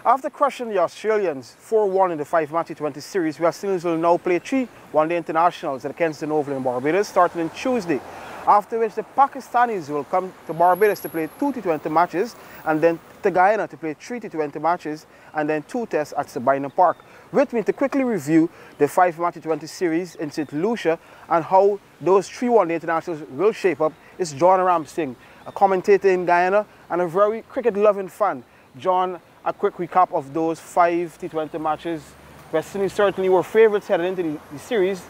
After crushing the Australians 4-1 in the 5-match T20 series, West Indies will now play 3 one-day internationals at Kingston Oval in Barbados starting on Tuesday, after which the Pakistanis will come to Barbados to play 2 T20 matches and then to Guyana to play 3 T20 matches and then 2 tests at Sabina Park. With me to quickly review the 5-match T20 series in St. Lucia and how those 3 one-day internationals will shape up is John Ramsingh, a commentator in Guyana and a very cricket-loving fan. John, a quick recap of those 5 T20 matches. West Indies certainly were favourites heading into the series,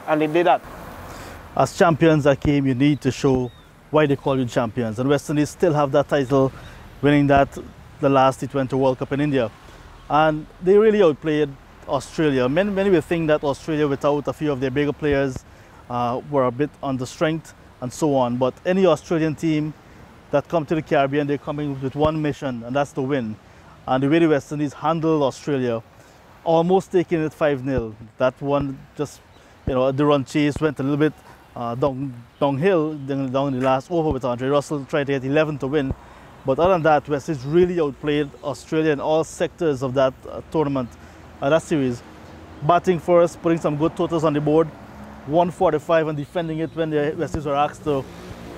and they did that. As champions, Akeem, you need to show why they call you champions. And West Indies still have that title, winning that the last T20 World Cup in India. And they really outplayed Australia. Many will think that Australia, without a few of their bigger players, were a bit under strength and so on. But any Australian team that come to the Caribbean, they're coming with one mission, and that's to win. And the way the West Indies handled Australia, almost taking it 5-0. That one just, the run chase went a little bit downhill down the last over with Andre Russell, tried to get 11 to win. But other than that, West Indies really outplayed Australia in all sectors of that tournament, that series. Batting first, putting some good totals on the board, 145 and defending it when the West Indies were asked to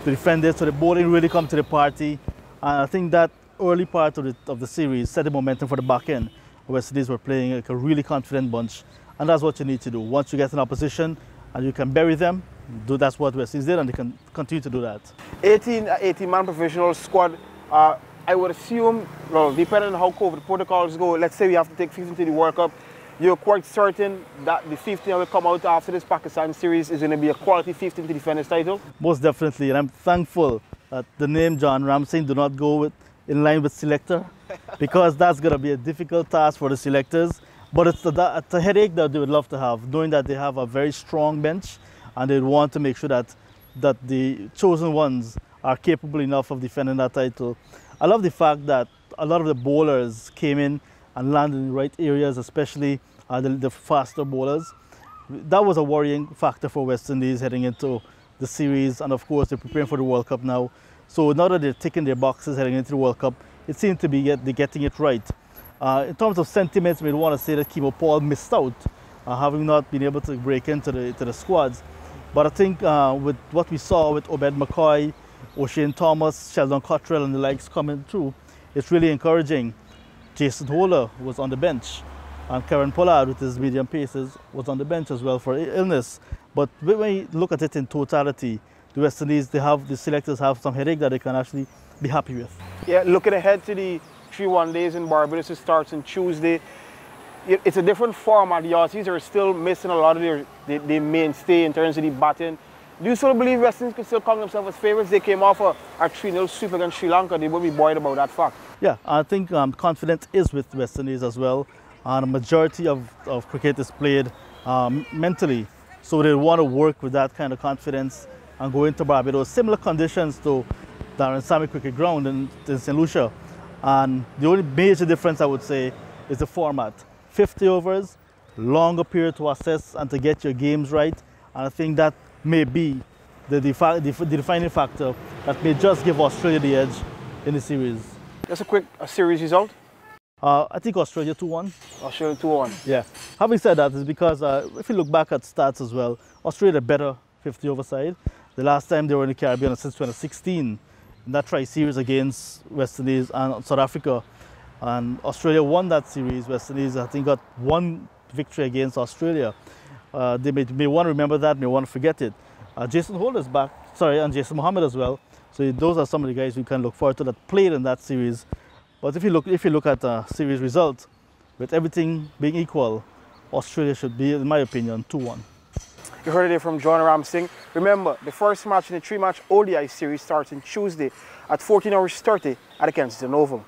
defend it. So the bowling really come to the party. And I think that early part of the series set the momentum for the back end. West Indies were playing like a really confident bunch, and that's what you need to do. Once you get in opposition and you can bury them, that's what West Indies did, and they can continue to do that. 18-man professional squad. I would assume, well, depending on how COVID protocols go, let's say we have to take 15 to the World Cup, you're quite certain that the 15 that will come out after this Pakistan series is going to be a quality 15 to defend this title? Most definitely, and I'm thankful that the name John Ramsingh do not go in line with selector, because that's going to be a difficult task for the selectors. But it's a headache that they would love to have, knowing that they have a very strong bench and they want to make sure that the chosen ones are capable enough of defending that title. I love the fact that a lot of the bowlers came in and landed in the right areas, especially the faster bowlers. That was a worrying factor for West Indies heading into the series, and of course they're preparing for the World Cup now. So now that they're ticking their boxes heading into the World Cup, it seems to be they're getting it right. In terms of sentiments, we want to say that Keemo Paul missed out, having not been able to break into the squads. But I think with what we saw with Obed McCoy, O'Shane Thomas, Sheldon Cottrell and the likes coming through, it's really encouraging. Jason Holder was on the bench, and Karen Pollard with his medium paces was on the bench as well for illness. But when we look at it in totality, the West Indies, the selectors have some headache that they can actually be happy with. Yeah, looking ahead to the 3 one-days in Barbados, it starts on Tuesday. It's a different format. The Aussies are still missing a lot of their mainstay in terms of the batting. Do you still believe West Indies can still call themselves as favourites? They came off a 3-0 sweep against Sri Lanka. They will be buoyed about that fact. Yeah, I think confidence is with West Indies as well. And a majority of cricket is played mentally. So they want to work with that kind of confidence and go into Barbados. Similar conditions to Darren Sammy Cricket Ground in St. Lucia. And the only major difference, I would say, is the format. 50 overs, longer period to assess and to get your games right. And I think that may be the defining factor that may just give Australia the edge in the series. Just a quick series result? I think Australia 2-1. Australia 2-1. Yeah. Having said that, it's because if you look back at stats as well, Australia better 50 over side. The last time they were in the Caribbean since 2016, in that tri-series against West Indies and South Africa. And Australia won that series. West Indies, I think, got 1 victory against Australia. They may want to remember that, may want to forget it. Jason Holder's back, and Jason Mohammed as well. So those are some of the guys we can look forward to that played in that series. But if you look at series results, with everything being equal, Australia should be, in my opinion, 2-1. You heard it from John Ramsingh. Remember, the first match in the 3-match ODI series starts on Tuesday at 14:30 at the Kingston Oval.